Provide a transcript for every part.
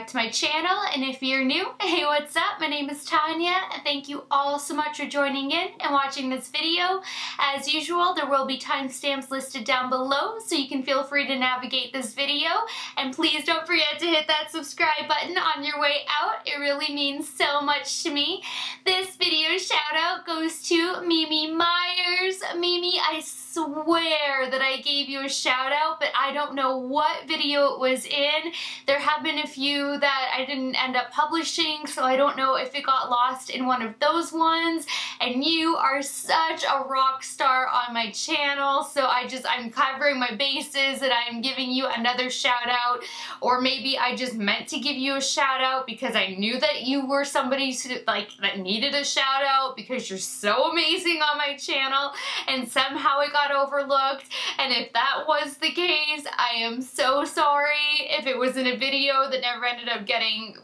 back to my channel, and if you're new, hey, what's up? My name is Tanya, and thank you all so much for joining in and watching this video. As usual, there will be timestamps listed down below, so you can feel free to navigate this video, and please don't forget to hit that subscribe button on your way out. It really means so much to me. This video shout out goes to Mimi Myers. Mimi, I swear that I gave you a shout out, but I don't know what video it was in. There have been a few that I didn't end up publishing, so I don't know if it got lost in one of those ones. And you are such a rock star on my channel, so I'm covering my bases and I'm giving you another shout out. Or maybe I just meant to give you a shout out because I knew that you were somebody that needed a shout out because you're so amazing on my channel, and somehow it got overlooked. And if that was the case, I am so sorry if it was in a video that never ended up getting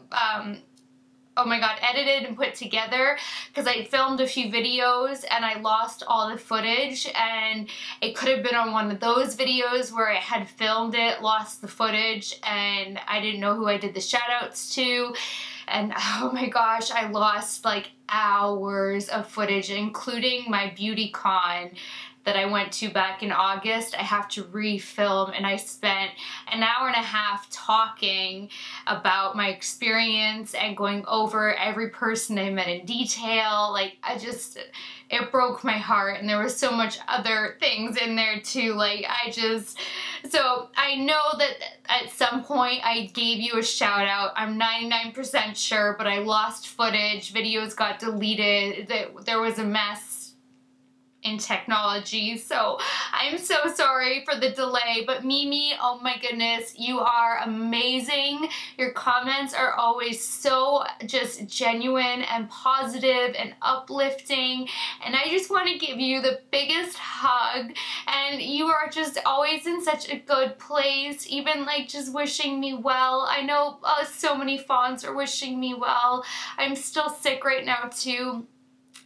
oh my god, edited and put together, because I filmed a few videos and I lost all the footage, and it could have been on one of those videos where I had filmed it, lost the footage, and I didn't know who I did the shout outs to. And oh my gosh, I lost like hours of footage, including my beauty con that I went to back in August. I have to refilm, and I spent an hour and a half talking about my experience and going over every person I met in detail. Like, it broke my heart, and there was so much other things in there too. So I know that at some point I gave you a shout out. I'm 99% sure, but I lost footage. Videos got deleted. There was a mess in technology, so I'm so sorry for the delay. But Mimi, oh my goodness, you are amazing. Your comments are always so just genuine and positive and uplifting, and I just want to give you the biggest hug. And you are just always in such a good place, even like just wishing me well. I know so many fans are wishing me well. I'm still sick right now too.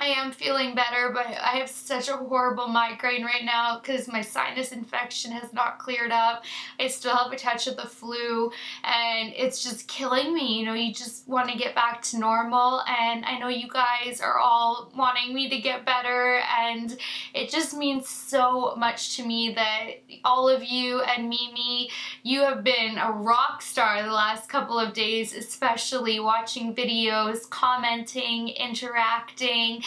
I am feeling better, but I have such a horrible migraine right now because my sinus infection has not cleared up. I still have a touch of the flu, and it's just killing me. You know, you just want to get back to normal, and I know you guys are all wanting me to get better, and it just means so much to me that all of you and Mimi, you have been a rock star the last couple of days, especially watching videos, commenting, interacting,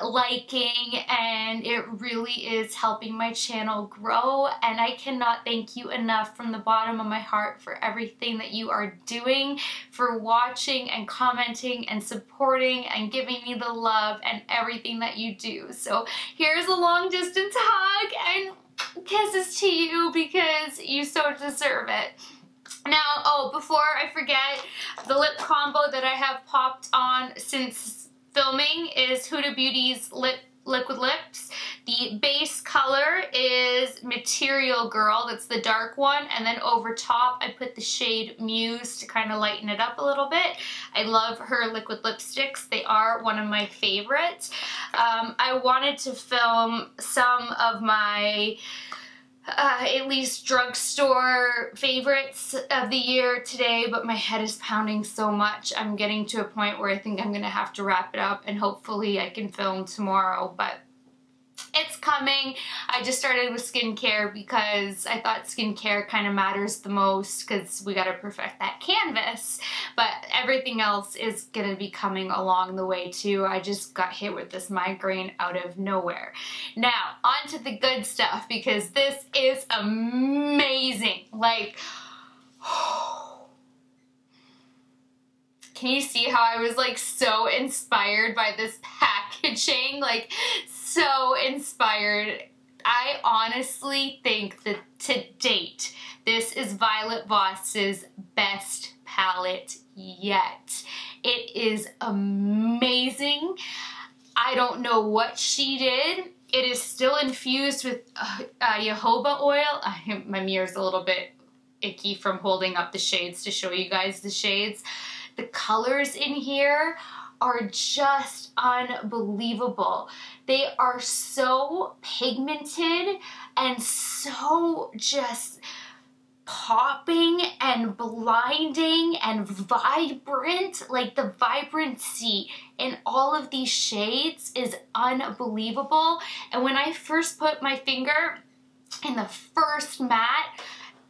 liking, and it really is helping my channel grow. And I cannot thank you enough from the bottom of my heart for everything that you are doing, for watching and commenting and supporting and giving me the love and everything that you do. So here's a long distance hug and kisses to you because you so deserve it. Now, oh, before I forget, the lip combo that I have popped on since filming is Huda Beauty's Liquid Lips. The base color is Material Girl, that's the dark one, and then over top I put the shade Muse to kind of lighten it up a little bit. I love her liquid lipsticks. They are one of my favorites. I wanted to film some of my at least drugstore favorites of the year today, but my head is pounding so much. I'm getting to a point where I think I'm gonna have to wrap it up, and hopefully I can film tomorrow, but it's coming. I just started with skincare because I thought skincare kind of matters the most because we got to perfect that canvas, but everything else is going to be coming along the way too. I just got hit with this migraine out of nowhere. Now, on to the good stuff, because this is amazing. Like, can you see how I was like so inspired by this packaging? Like, so inspired. I honestly think that to date, this is Violet Voss's best palette yet. It is amazing. I don't know what she did. It is still infused with jojoba oil. My mirror's a little bit icky from holding up the shades to show you guys the shades. The colors in here are just unbelievable. They are so pigmented and so just popping and blinding and vibrant. Like the vibrancy in all of these shades is unbelievable. And when I first put my finger in the first matte,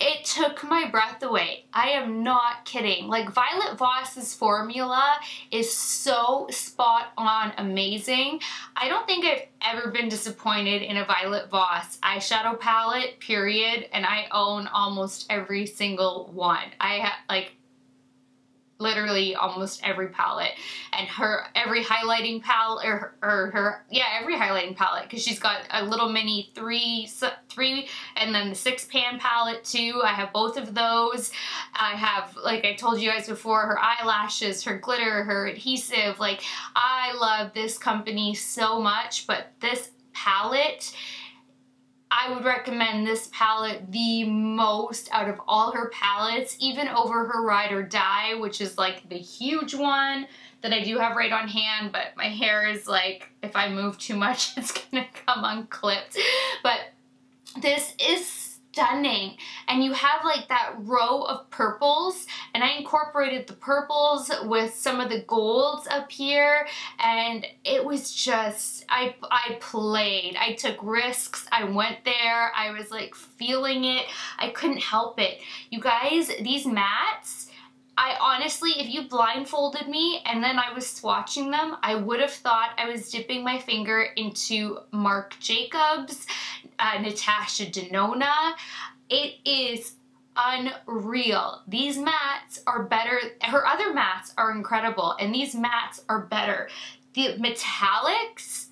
it took my breath away. I am not kidding. Like Violet Voss's formula is so spot on amazing. I don't think I've ever been disappointed in a Violet Voss eyeshadow palette, period. And I own almost every single one. I have like literally almost every palette, and her every highlighting palette, every highlighting palette, because she's got a little mini three and then the 6-pan palette too. I have both of those. I have, like I told you guys before, her eyelashes, her glitter, her adhesive. Like, I love this company so much, but this palette, I would recommend this palette the most out of all her palettes, even over her Ride or Die, which is like the huge one that I do have right on hand, but my hair is like, if I move too much, it's gonna come unclipped. But this is stunning, and you have like that row of purples, and I incorporated the purples with some of the golds up here, and it was just, I played, I took risks, I went there, I was like feeling it, I couldn't help it. You guys, these mattes, I honestly, if you blindfolded me and then I was swatching them, I would have thought I was dipping my finger into Marc Jacobs, Natasha Denona. It is unreal. These mattes are better. Her other mattes are incredible, and these mattes are better. The metallics,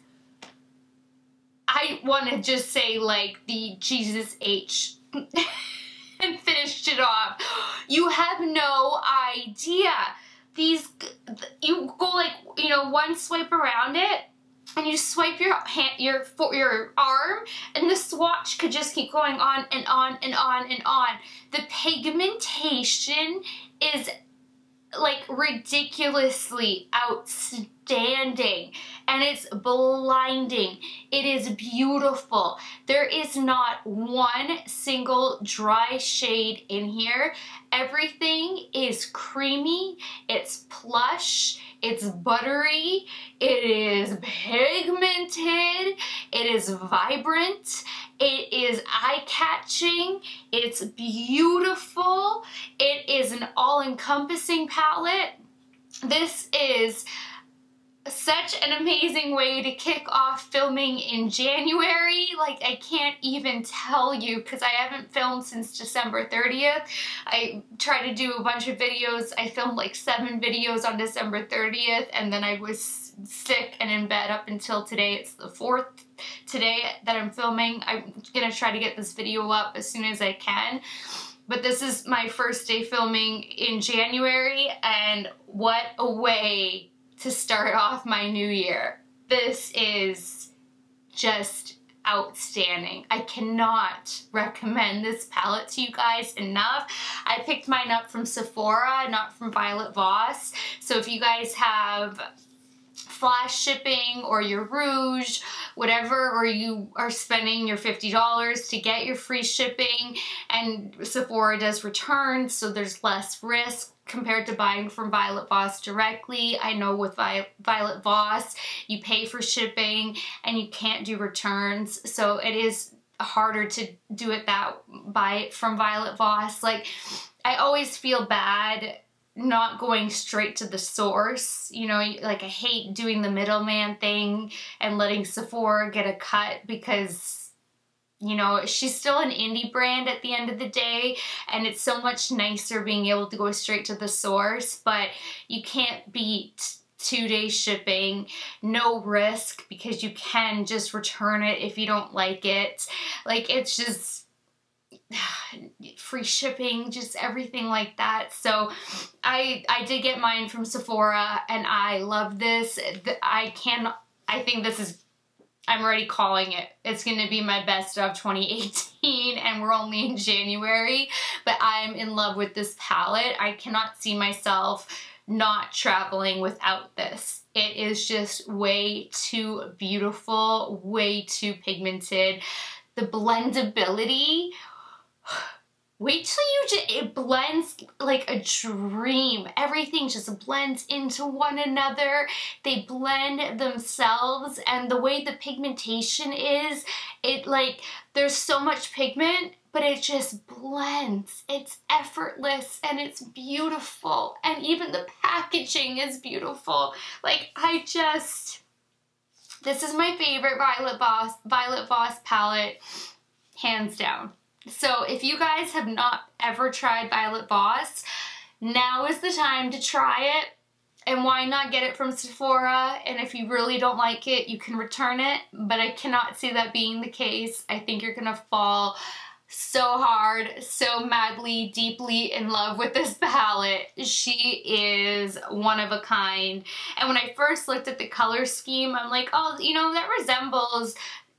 I want to just say like the Jesus H and finished it off. You have no idea. These, you go like, you know, one swipe around it, and you swipe your hand, your arm, and the swatch could just keep going on and on and on and on. The pigmentation is like ridiculously outstanding, and it's blinding. It is beautiful. There is not one single dry shade in here. Everything is creamy, it's plush, it's buttery, it is pigmented, it is vibrant, it is eye-catching, it's beautiful, it is an all-encompassing palette. This is such an amazing way to kick off filming in January. Like, I can't even tell you, because I haven't filmed since December 30th. I tried to do a bunch of videos. I filmed like 7 videos on December 30th, and then I was sick and in bed up until today. It's the 4th today that I'm filming. I'm gonna try to get this video up as soon as I can. But this is my first day filming in January, and what a way to start off my new year. This is just outstanding. I cannot recommend this palette to you guys enough. I picked mine up from Sephora, not from Violet Voss. So if you guys have flash shipping or your rouge, whatever, or you are spending your $50 to get your free shipping, and Sephora does returns, so there's less risk compared to buying from Violet Voss directly. I know with Violet Voss, you pay for shipping and you can't do returns, so it is harder to do it buy it from Violet Voss. Like, I always feel bad not going straight to the source, you know, like I hate doing the middleman thing and letting Sephora get a cut, because you know, she's still an indie brand at the end of the day, and it's so much nicer being able to go straight to the source, but you can't beat 2-day shipping, no risk, because you can just return it if you don't like it. Like, it's just free shipping, just everything like that. So I did get mine from Sephora, and I love this. I think this is, I'm already calling it. It's going to be my best of 2018, and we're only in January, but I'm in love with this palette. I cannot see myself not traveling without this. It is just way too beautiful, way too pigmented. The blendability, wait till it blends like a dream. Everything just blends into one another. They blend themselves, and the way the pigmentation is, it like, there's so much pigment, but it just blends. It's effortless and it's beautiful. And even the packaging is beautiful. Like, this is my favorite Violet Voss palette, hands down. So if you guys have not ever tried Violet Voss, now is the time to try it. And why not get it from Sephora? And if you really don't like it, you can return it. But I cannot see that being the case. I think you're gonna fall so hard, so madly, deeply in love with this palette. She is one of a kind. And when I first looked at the color scheme, I'm like, oh, you know, that resembles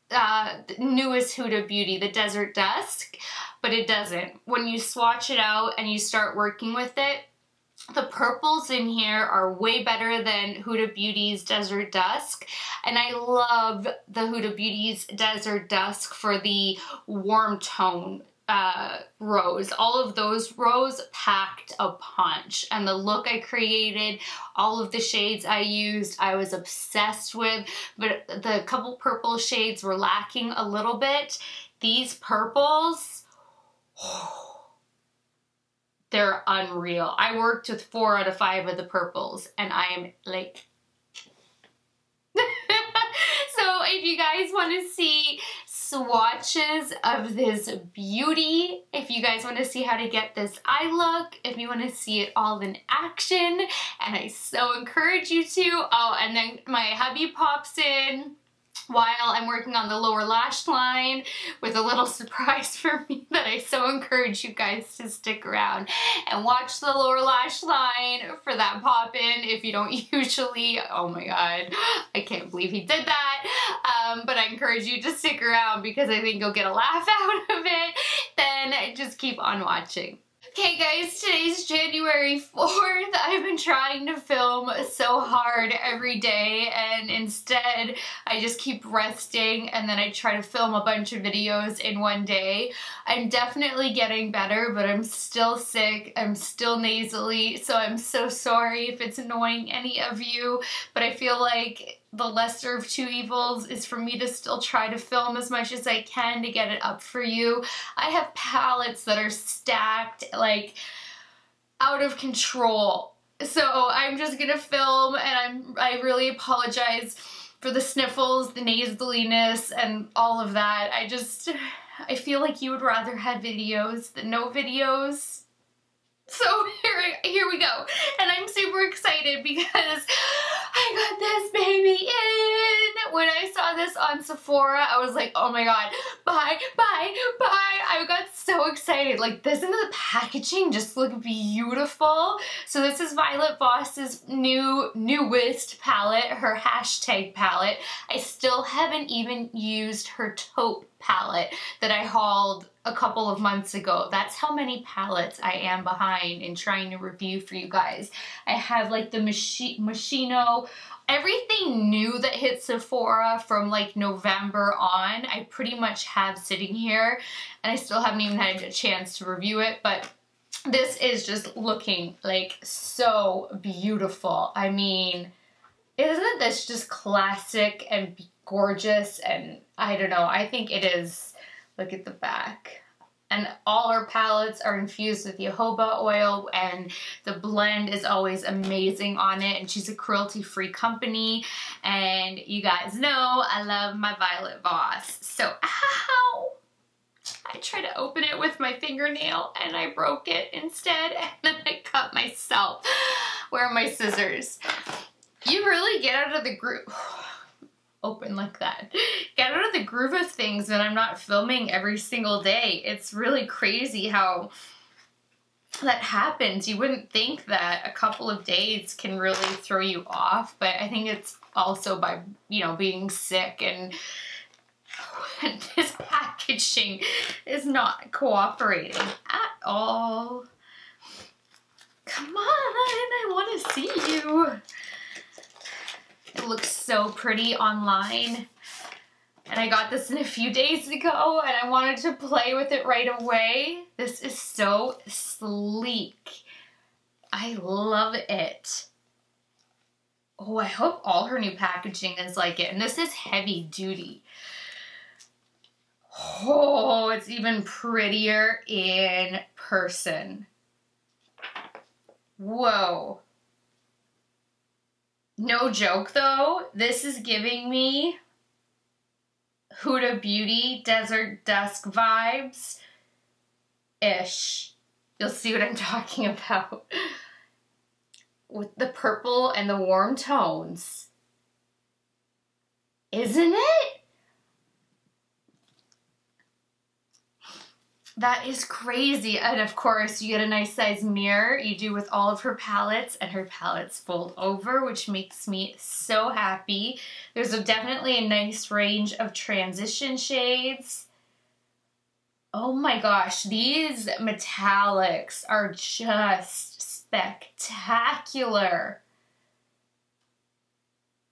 the newest Huda Beauty, the Desert Dusk, but it doesn't. When you swatch it out and you start working with it, the purples in here are way better than Huda Beauty's Desert Dusk, and I love the Huda Beauty's Desert Dusk for the warm tone rose. All of those rose packed a punch, and the look I created, all of the shades I used, I was obsessed with, but the couple purple shades were lacking a little bit. These purples, they're unreal. I worked with 4 out of 5 of the purples, and I am like... So if you guys want to see swatches of this beauty, if you guys want to see how to get this eye look, if you want to see it all in action, and I so encourage you to. Oh, and then my hubby pops in while I'm working on the lower lash line with a little surprise for me that I so encourage you guys to stick around and watch the lower lash line for that pop in if you don't usually. Oh my god, I can't believe he did that. But I encourage you to stick around because I think you'll get a laugh out of it. Then just keep on watching. Okay guys, today's January 4th. I've been trying to film so hard every day, and instead I just keep resting and then I try to film a bunch of videos in one day. I'm definitely getting better, but I'm still sick. I'm still nasally, so I'm so sorry if it's annoying any of you, but I feel like the lesser of two evils is for me to still try to film as much as I can to get it up for you. I have palettes that are stacked, like, out of control. So I'm just gonna film, and I really apologize for the sniffles, the nasaliness, and all of that. I feel like you would rather have videos than no videos. So here we go, and I'm super excited because I got this baby in. When I saw this on Sephora, I was like, oh my god, buy, buy, buy. I got so excited. Like, doesn't the packaging just look beautiful? So this is Violet Voss's newest palette, her hashtag palette. I still haven't even used her taupe palette that I hauled a couple of months ago. That's how many palettes I am behind in trying to review for you guys. I have like the Machino, everything new that hit Sephora from like November on, I pretty much have sitting here, and I still haven't even had a chance to review it, but this is just looking like so beautiful. I mean, isn't this just classic and gorgeous? And I don't know, I think it is. Look at the back. And all her palettes are infused with jojoba oil, and the blend is always amazing on it, and she's a cruelty-free company, and you guys know I love my Violet Voss. So, ow! I tried to open it with my fingernail and I broke it instead, and then I cut myself. Where are my scissors? You really get out of the groove. Open like that. Get out of the groove of things when I'm not filming every single day. It's really crazy how that happens. You wouldn't think that a couple of days can really throw you off, but I think it's also by, you know, being sick, and this packaging is not cooperating at all. Come on, I want to see you. It looks so pretty online. And I got this in a few days ago and I wanted to play with it right away. This is so sleek. I love it. Oh, I hope all her new packaging is like it. And this is heavy duty. Oh, it's even prettier in person. Whoa. No joke though, this is giving me Huda Beauty Desert Dusk vibes-ish. You'll see what I'm talking about. With the purple and the warm tones. Isn't it? That is crazy. And of course, you get a nice size mirror. You do with all of her palettes, and her palettes fold over, which makes me so happy. There's definitely a nice range of transition shades. Oh my gosh, these metallics are just spectacular.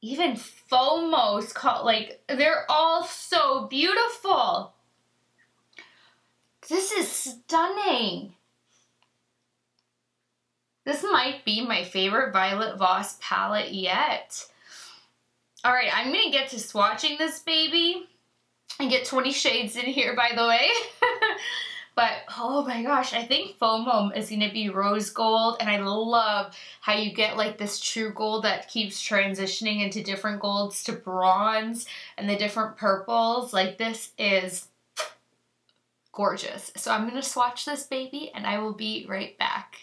Even Fomos, like, they're all so beautiful. This is stunning. This might be my favorite Violet Voss palette yet. All right, I'm gonna get to swatching this baby and get 20 shades in here, by the way. But oh my gosh, I think FOMO is gonna be rose gold, and I love how you get like this true gold that keeps transitioning into different golds to bronze and the different purples. Like, this is gorgeous. So I'm gonna swatch this baby and I will be right back.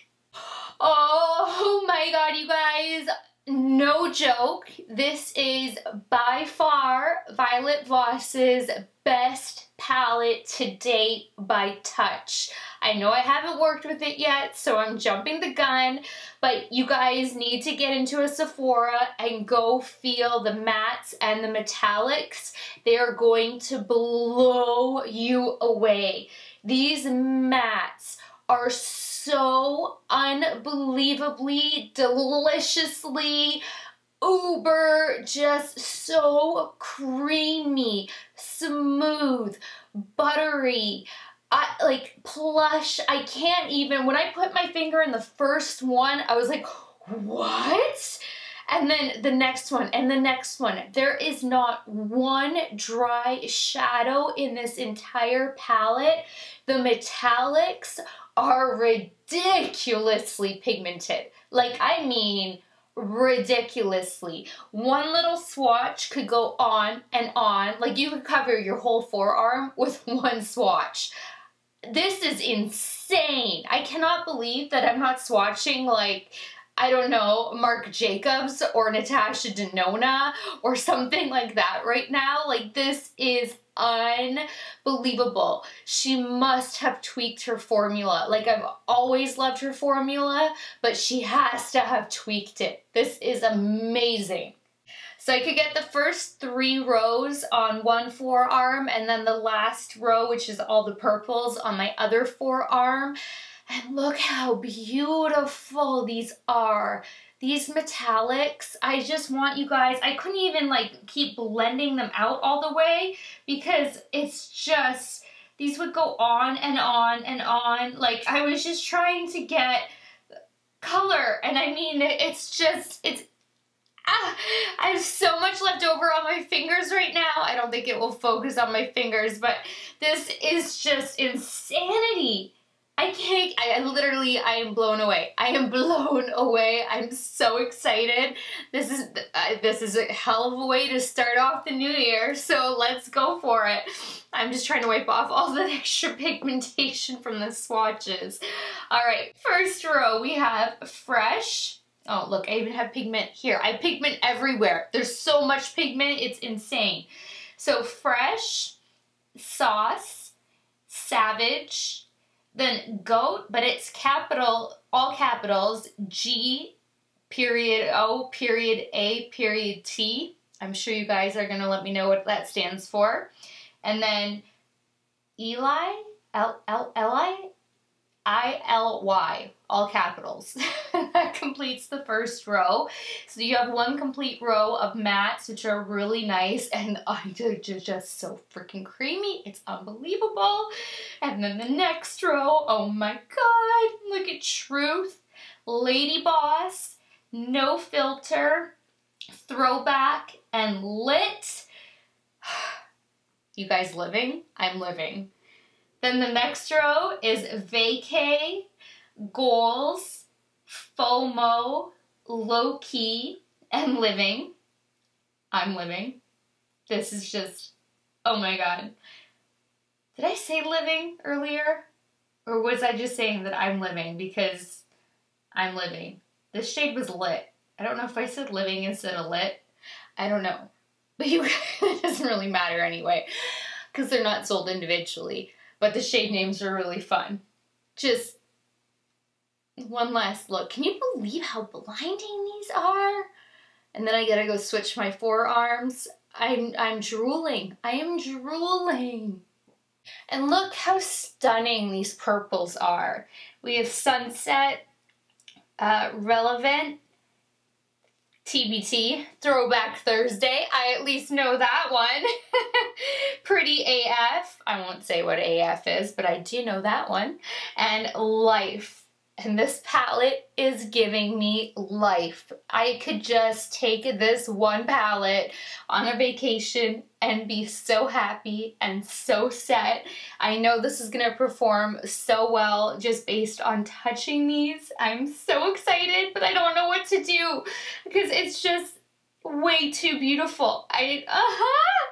Oh my god, you guys, no joke, this is by far Violet Voss's best palette to date by touch. I know I haven't worked with it yet, so I'm jumping the gun, but you guys need to get into a Sephora and go feel the mattes and the metallics. They are going to blow you away. These mattes are so unbelievably, deliciously, uber, just so creamy, smooth, buttery, like plush. I can't even, when I put my finger in the first one, I was like, what? And then the next one and the next one. There is not one dry shadow in this entire palette. The metallics are ridiculously pigmented. Like, I mean, ridiculously. One little swatch could go on and on. Like, you could cover your whole forearm with one swatch. This is insane. I cannot believe that I'm not swatching, like, I don't know, Marc Jacobs or Natasha Denona or something like that right now. Like, this is unbelievable. She must have tweaked her formula. Like, I've always loved her formula, but she has to have tweaked it. This is amazing. So I could get the first 3 rows on one forearm, and then the last row, which is all the purples, on my other forearm. And look how beautiful these are. These metallics, I just want you guys, I couldn't even like keep blending them out all the way because it's just, these would go on and on and on. Like, I was just trying to get color, and I mean, it's just, I have so much left over on my fingers right now. I don't think it will focus on my fingers, but this is just insanity. I can't, I am blown away. I am blown away. I'm so excited. This is a hell of a way to start off the new year, so let's go for it. I'm just trying to wipe off all the extra pigmentation from the swatches. All right, first row we have Fresh. Oh, look, I even have pigment here. I have pigment everywhere. There's so much pigment, it's insane. So Fresh, Sauce, Savage, then Goat, but it's capital, all capitals, G, period, O, period, A, period, T. I'm sure you guys are gonna let me know what that stands for. And then Eli, I-L-Y. all capitals. That completes the first row. So you have one complete row of mattes, which are really nice, and they're just so freaking creamy. It's unbelievable. And then the next row, oh my god, look at Truth, Lady Boss, No Filter, Throwback, and Lit. You guys living? I'm living. Then the next row is Vacay, Goals, FOMO, Low Key, and Living. I'm living. This is just, oh my god. Did I say living earlier? Or was I just saying that I'm living because I'm living? This shade was lit. I don't know if I said living instead of lit. I don't know. But it doesn't really matter anyway, because they're not sold individually. But the shade names are really fun. Just one last look. Can you believe how blinding these are? And then I gotta go switch my forearms. I'm drooling. I am drooling. And look how stunning these purples are. We have Sunset, Relevant, TBT, Throwback Thursday. I at least know that one. Pretty AF. I won't say what AF is, but I do know that one. And Life. And this palette is giving me life. I could just take this one palette on a vacation and be so happy and so set. I know this is gonna perform so well just based on touching these. I'm so excited, but I don't know what to do because it's just way too beautiful.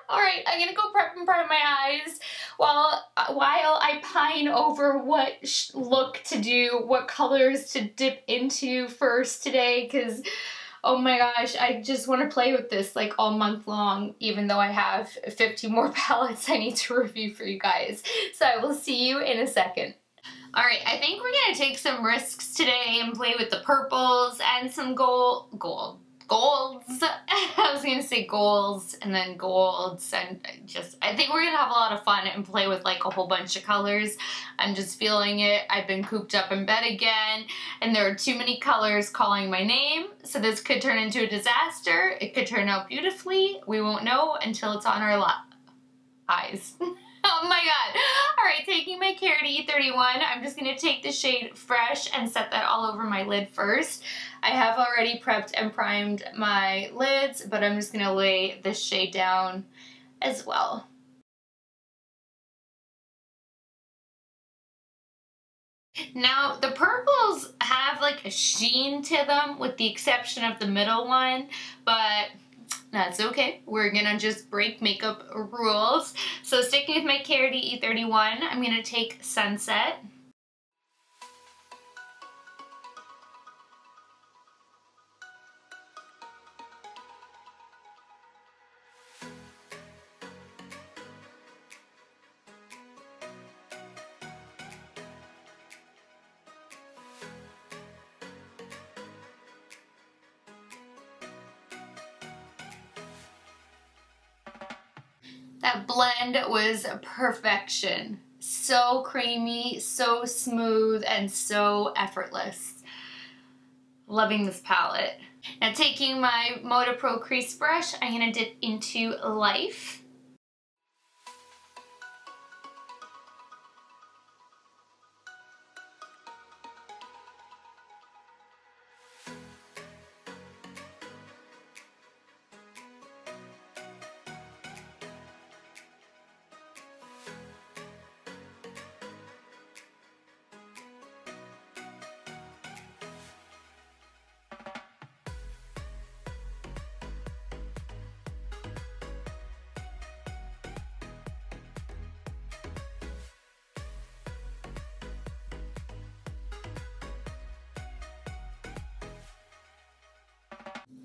All right, I'm gonna go prep and prime my eyes while I pine over what look to do, what colors to dip into first today, because oh my gosh, I just want to play with this like all month long, even though I have 50 more palettes I need to review for you guys. So I will see you in a second. Alright, I think we're gonna take some risks today and play with the purples and some golds. I was gonna say golds and then golds, and I think we're gonna have a lot of fun and play with like a whole bunch of colors. I'm just feeling it. I've been cooped up in bed again, and there are too many colors calling my name, so this could turn into a disaster. It could turn out beautifully. We won't know until it's on our eyes. Oh my god. Alright, taking my Carrot E31, I'm just going to take the shade Fresh and set that all over my lid first. I have already prepped and primed my lids, but I'm just going to lay this shade down as well. Now, the purples have like a sheen to them with the exception of the middle one, but that's okay. We're gonna just break makeup rules. So sticking with my Carrot E31, I'm gonna take Sunset. That blend was perfection. So creamy, so smooth, and so effortless. Loving this palette. Now taking my Moda Pro crease brush, I'm gonna dip into Life.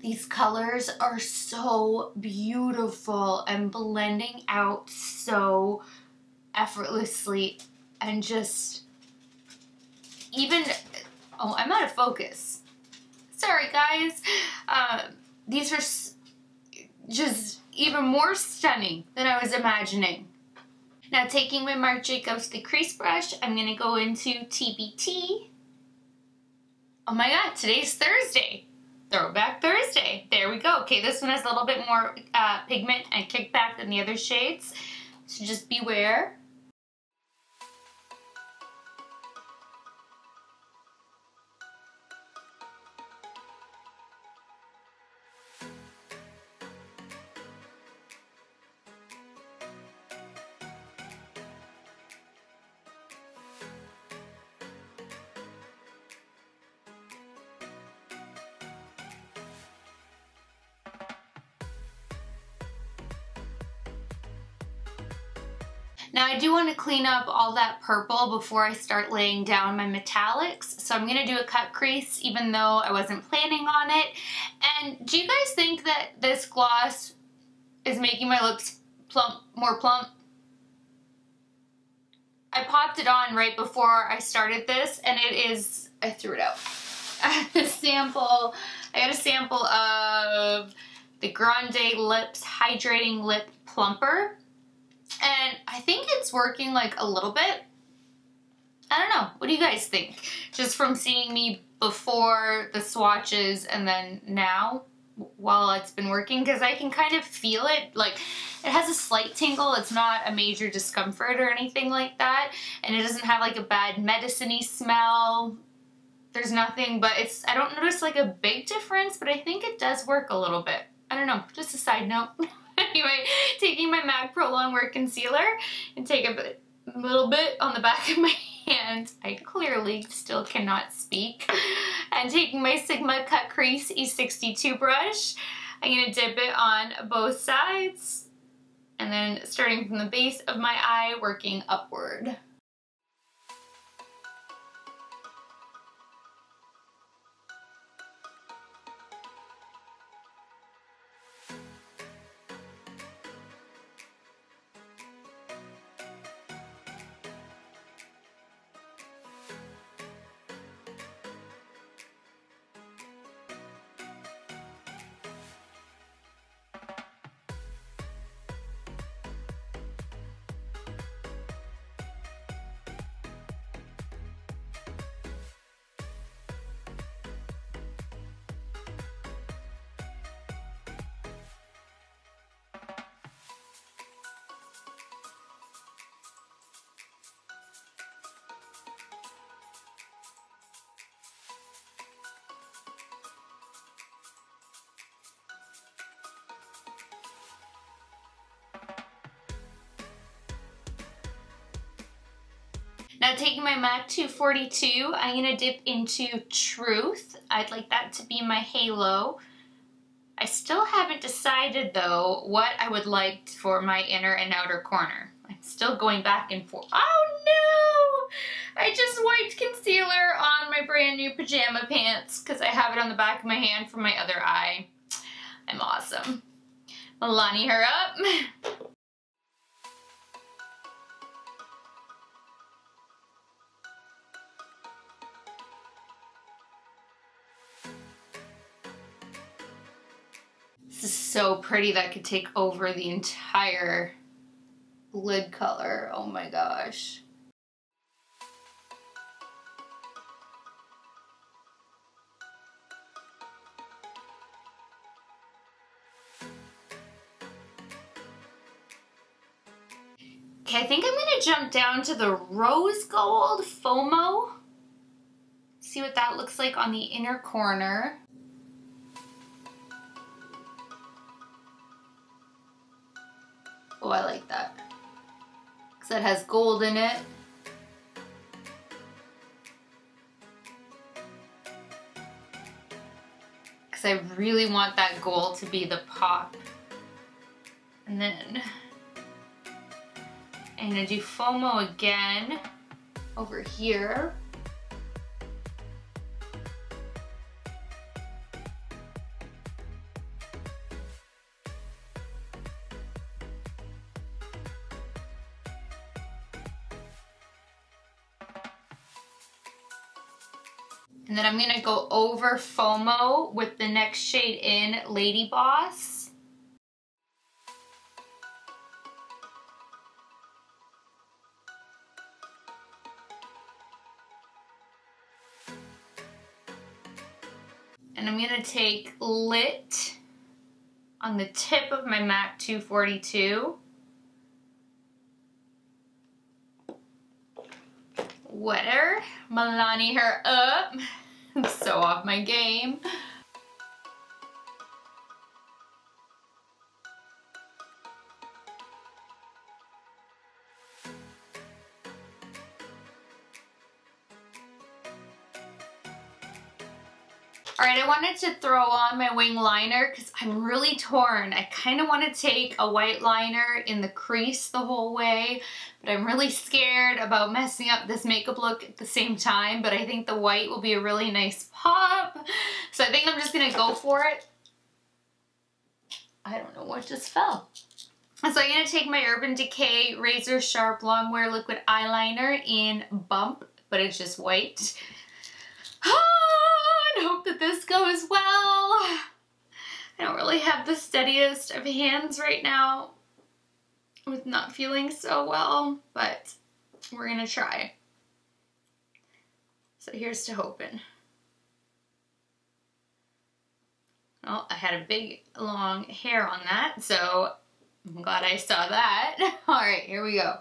These colors are so beautiful and blending out so effortlessly, and just even, oh, I'm out of focus. Sorry guys. These are just even more stunning than I was imagining. Now taking my Marc Jacobs the crease brush, I'm gonna go into TBT. Oh my god, today's Thursday. Throwback Thursday. There we go. Okay, this one has a little bit more pigment and kickback than the other shades, so just beware. Now I do want to clean up all that purple before I start laying down my metallics. So I'm going to do a cut crease even though I wasn't planning on it. And do you guys think that this gloss is making my lips plump, more plump? I popped it on right before I started this and it is, I threw it out. I got a sample of the Grande Lips Hydrating Lip Plumper. And I think it's working like a little bit. I don't know. What do you guys think? Just from seeing me before the swatches and then now while it's been working, because I can kind of feel it. Like, it has a slight tingle. It's not a major discomfort or anything like that. And it doesn't have like a bad medicine-y smell. There's nothing, but I don't notice like a big difference, but I think it does work a little bit. I don't know. Just a side note. Anyway, taking my MAC Pro Longwear Concealer and take a little bit on the back of my hand. I clearly still cannot speak. And taking my Sigma Cut Crease E62 brush, I'm going to dip it on both sides. And then starting from the base of my eye, working upward. Now taking my MAC 242, I'm going to dip into Truth. I'd like that to be my halo. I still haven't decided though what I would like for my inner and outer corner. I'm still going back and forth. Oh no! I just wiped concealer on my brand new pajama pants because I have it on the back of my hand for my other eye. I'm awesome. Milani her up. This is so pretty. That could take over the entire lid color. Oh my gosh. Okay, I think I'm gonna jump down to the rose gold FOMO. See what that looks like on the inner corner. Oh, I like that. Because that has gold in it. Because I really want that gold to be the pop. And then I'm going to do FOMO again over here. And then I'm going to go over FOMO with the next shade in, Lady Boss. and I'm gonna take Lit on the tip of my MAC 242. Wetter, Milani her up. I'm so off my game. Alright, I wanted to throw on my wing liner because I'm really torn. I kind of want to take a white liner in the crease the whole way, but I'm really scared about messing up this makeup look at the same time, but I think the white will be a really nice pop. So I think I'm just going to go for it. I don't know what just fell. So I'm going to take my Urban Decay Razor Sharp Longwear Liquid Eyeliner in Bump, but it's just white. And hope that this goes well. I don't really have the steadiest of hands right now with not feeling so well, but we're gonna try. So here's to hoping. Well, I had a big long hair on that, so I'm glad I saw that. All right, here we go.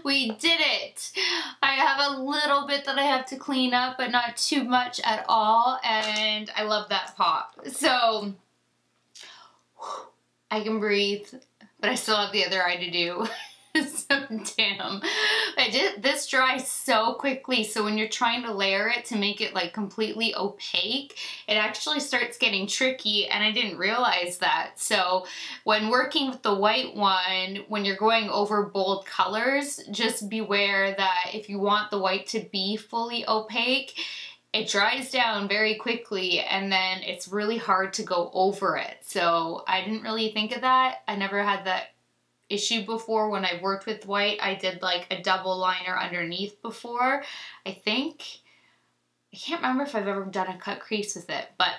We did it! I have a little bit that I have to clean up, but not too much at all, and I love that pop. So, I can breathe, but I still have the other eye to do. So damn. This dries so quickly, so when you're trying to layer it to make it like completely opaque, it actually starts getting tricky, and I didn't realize that. So when working with the white one, when you're going over bold colors, just beware that if you want the white to be fully opaque, it dries down very quickly and then it's really hard to go over it. So I didn't really think of that. I never had that issue before when I worked with white. I did like a double liner underneath before, I think. I can't remember if I've ever done a cut crease with it, but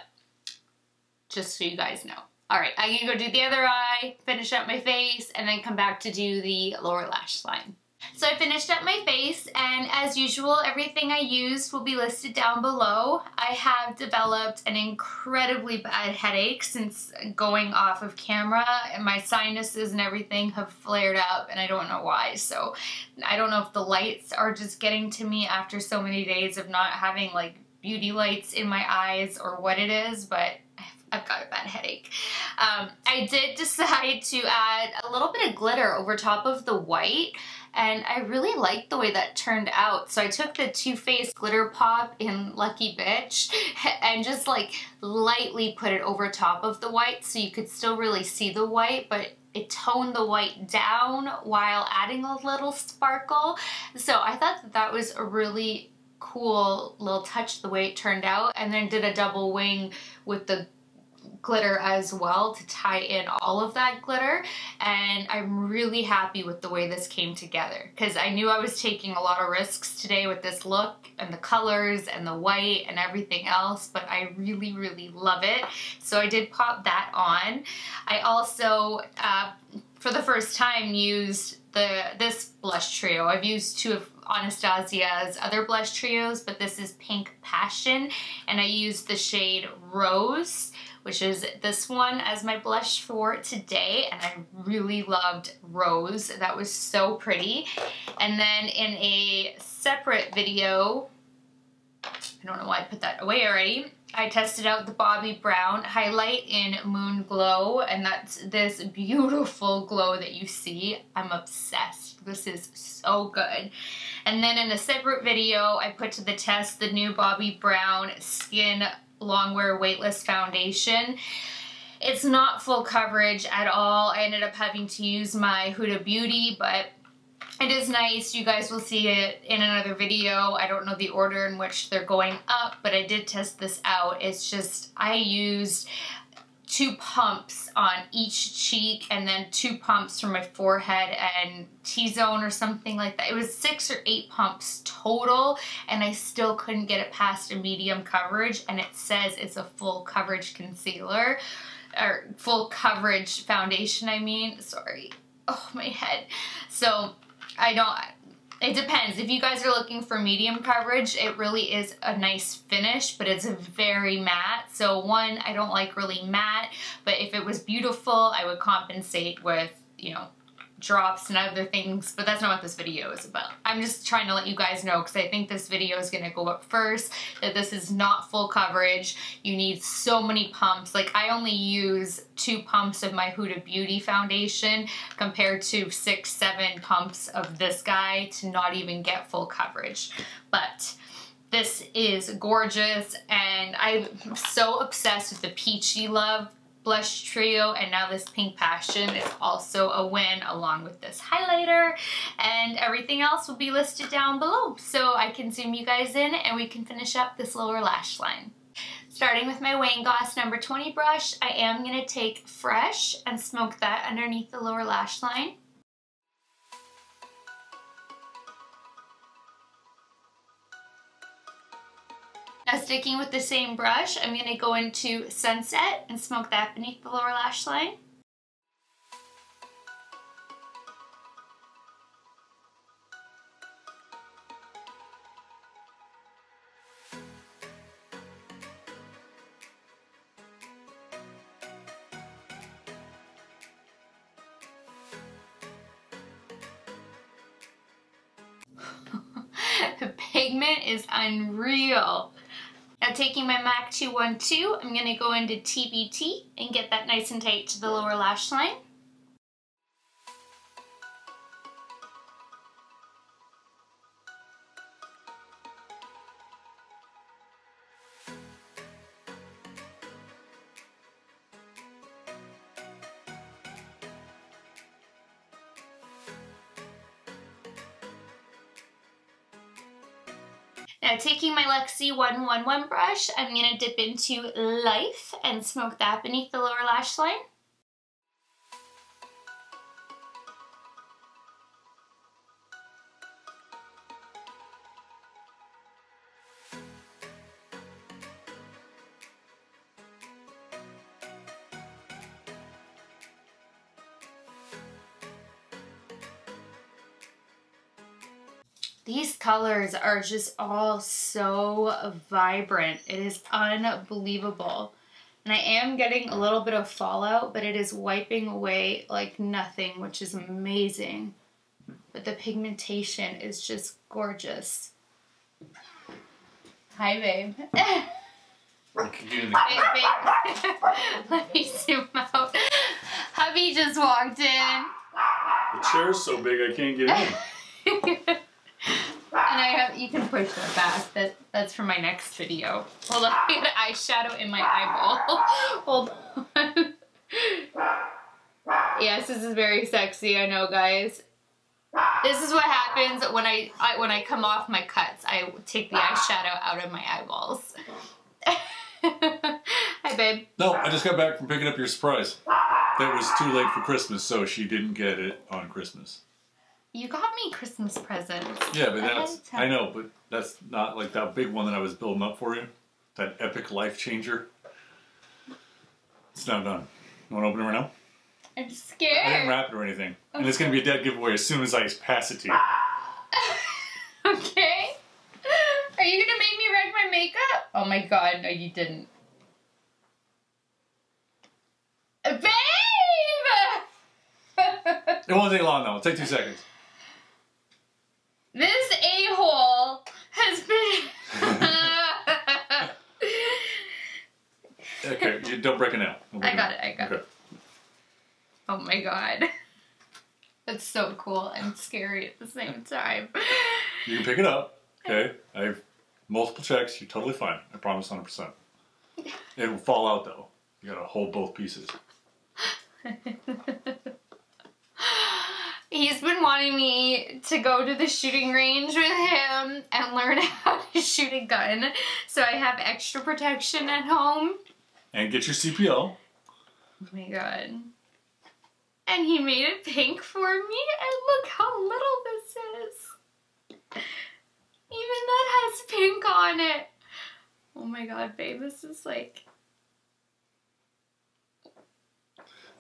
just so you guys know. All right, I'm gonna go do the other eye, finish up my face, and then come back to do the lower lash line. So I finished up my face, and as usual, everything I used will be listed down below. I have developed an incredibly bad headache since going off of camera, and my sinuses and everything have flared up, and I don't know why. So I don't know if the lights are just getting to me after so many days of not having like beauty lights in my eyes or what it is, but I've got a bad headache. I did decide to add a little bit of glitter over top of the white, and I really liked the way that turned out. So I took the Too Faced Glitter Pop in Lucky Bitch and just like lightly put it over top of the white so you could still really see the white, but it toned the white down while adding a little sparkle. So I thought that that was a really cool little touch the way it turned out, and then did a double wing with the glitter as well to tie in all of that glitter, and I'm really happy with the way this came together because I knew I was taking a lot of risks today with this look and the colors and the white and everything else, but I really love it. So I did pop that on. I also for the first time used this blush trio. I've used two of Anastasia's other blush trios, but this is Pink Passion, and I used the shade Rose, which is this one, as my blush for today, and I really loved Rose. That was so pretty. And then in a separate video, I don't know why I put that away already, I tested out the Bobbi Brown highlight in Moon Glow, and that's this beautiful glow that you see. I'm obsessed. This is so good. And then in a separate video, I put to the test the new Bobbi Brown Skin Longwear Weightless Foundation. It's not full coverage at all. I ended up having to use my Huda Beauty, but it is nice. You guys will see it in another video. I don't know the order in which they're going up, but I did test this out. It's just, I used 2 pumps on each cheek and then 2 pumps for my forehead and T-zone or something like that. It was 6 or 8 pumps total, and I still couldn't get it past a medium coverage, and it says it's a full coverage concealer, or full coverage foundation, I mean. Sorry. Oh, my head. So it depends. If you guys are looking for medium coverage, it really is a nice finish, but it's very matte. So one, I don't like really matte, but if it was beautiful, I would compensate with, you know, drops and other things, but that's not what this video is about. I'm just trying to let you guys know, because I think this video is going to go up first, that this is not full coverage. You need so many pumps. Like, I only use 2 pumps of my Huda Beauty foundation compared to 6, 7 pumps of this guy to not even get full coverage. But this is gorgeous, and I'm so obsessed with the Peachy Love blush trio, and now this Pink Passion is also a win, along with this highlighter, and everything else will be listed down below so I can zoom you guys in and we can finish up this lower lash line. Starting with my Wayne Goss number 20 brush, I am going to take Fresh and smoke that underneath the lower lash line. Now, sticking with the same brush, I'm going to go into Sunset and smoke that beneath the lower lash line. The pigment is unreal. Now, taking my MAC 212, I'm going to go into TBT and get that nice and tight to the lower lash line. Now, taking my Luxie 111 brush, I'm going to dip into Life and smoke that beneath the lower lash line. These colors are just all so vibrant. It is unbelievable. And I am getting a little bit of fallout, but it is wiping away like nothing, which is amazing. But the pigmentation is just gorgeous. Hi, babe. Hey, babe. Let me zoom out. Hubby just walked in. The chair's so big I can't get in. And you can push that back. That's for my next video. Hold on, I got eyeshadow in my eyeball. Hold on. Yes, this is very sexy, I know, guys. This is what happens when I come off my cuts. I take the eyeshadow out of my eyeballs. Hi, babe. No, I just got back from picking up your surprise. That was too late for Christmas, so she didn't get it on Christmas. You got me Christmas presents. Yeah, but that's, I know, but that's not like that big one that I was building up for you. That epic life changer. It's now done. You want to open it right now? I'm scared. I didn't wrap it or anything. Okay. And it's going to be a dead giveaway as soon as I pass it to you. Oh my god, no you didn't. Babe! It won't take long though. It'll take 2 seconds. This a-hole has been... Okay, you don't break it now. I got it. Oh my god. That's so cool and scary at the same time. You can pick it up. Okay, I have multiple checks. You're totally fine. I promise 100%. It will fall out though. You gotta hold both pieces. He's been wanting me to go to the shooting range with him and learn how to shoot a gun. So I have extra protection at home. And get your CPL. Oh my god. And he made it pink for me, and look how little this is. Even that has pink on it. Oh my god, babe, this is like...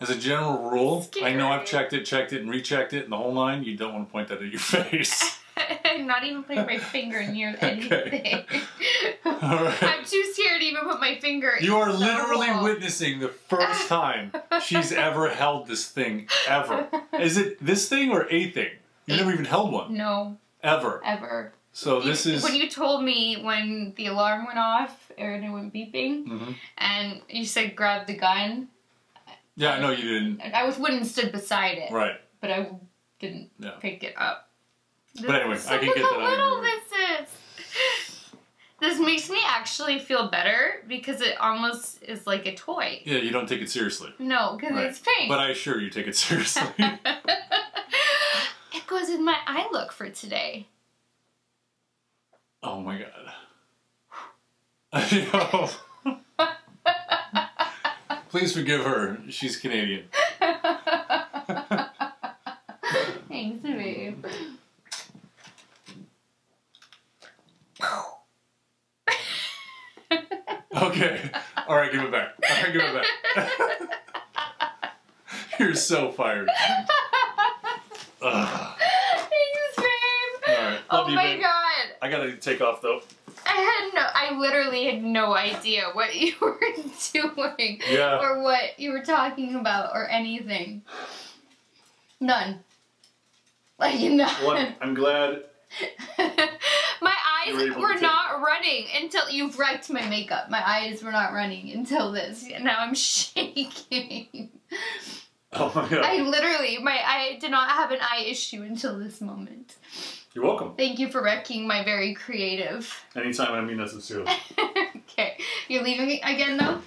As a general rule, scary. I know I've checked it, and rechecked it, and the whole line. You don't want to point that at your face. I'm not even putting my finger near anything. All right. I'm too scared to even put my finger in. You are literally witnessing the first time she's ever held this thing, ever. Is it this thing or a thing? You've never even held one? No. Ever? Ever. So this is... When you told me when the alarm went off, or it went beeping, and you said grab the gun... Yeah, I know you didn't. I wouldn't stood beside it. Right. But I didn't pick it up. But anyway, I can look get that how out little of your this is. This makes me actually feel better because it almost is like a toy. Yeah, you don't take it seriously. No, because it's pink. But I assure you take it seriously. It goes with my eye look for today. Oh my god. I know. Please forgive her. She's Canadian. Thanks, babe. Okay. Alright, give it back. Alright, give it back. You're so fired. Thanks, babe. Alright. Love you, my babe. god. I gotta take off though. I literally had no idea what you were doing. Yeah. Or what you were talking about or anything. None. Like, none. Well, I'm glad. My eyes were not running until you've wrecked my makeup. My eyes were not running until this. And now I'm shaking. Oh my god. I did not have an eye issue until this moment. You're welcome. Thank you for wrecking my very creative. Anytime, I mean that sincerely. Okay. You're leaving again, though?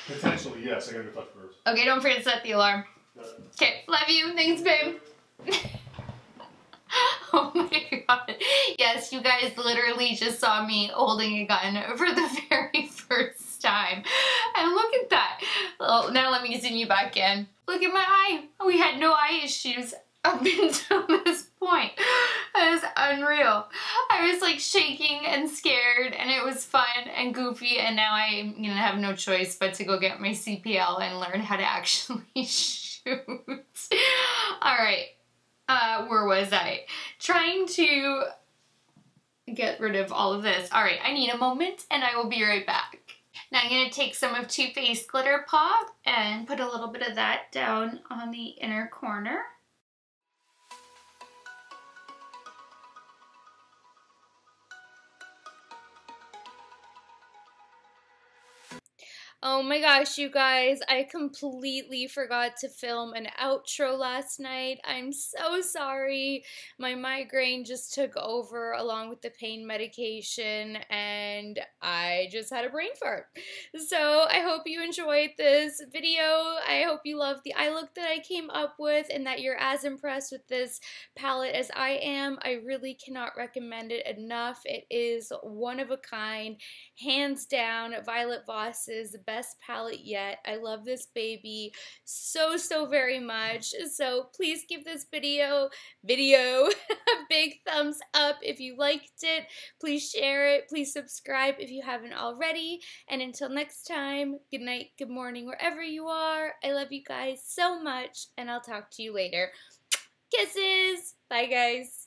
Potentially, yes. I gotta go talk to her. Okay, don't forget to set the alarm. Okay, love you. Thanks, babe. Oh my god. Yes, you guys literally just saw me holding a gun for the very first time. And look at that. Well, now let me zoom you back in. Look at my eye. We had no eye issues up until this point. That was unreal. I was like shaking and scared, and it was fun and goofy, and now I'm gonna have no choice but to go get my CPL and learn how to actually shoot. Alright, where was I? Trying to get rid of all of this. Alright, I need a moment, and I will be right back. Now I'm going to take some of Too Faced Glitter Pop and put a little bit of that down on the inner corner. Oh my gosh, you guys, I completely forgot to film an outro last night. I'm so sorry. My migraine just took over along with the pain medication, and I just had a brain fart. So I hope you enjoyed this video. I hope you love the eye look that I came up with and that you're as impressed with this palette as I am. I really cannot recommend it enough. It is one of a kind, hands down. Violet Voss's best palette yet. I love this baby so very much. So please give this video a big thumbs up if you liked it. Please share it. Please subscribe if you haven't already. And until next time, good night, good morning, wherever you are. I love you guys so much, and I'll talk to you later. Kisses! Bye, guys.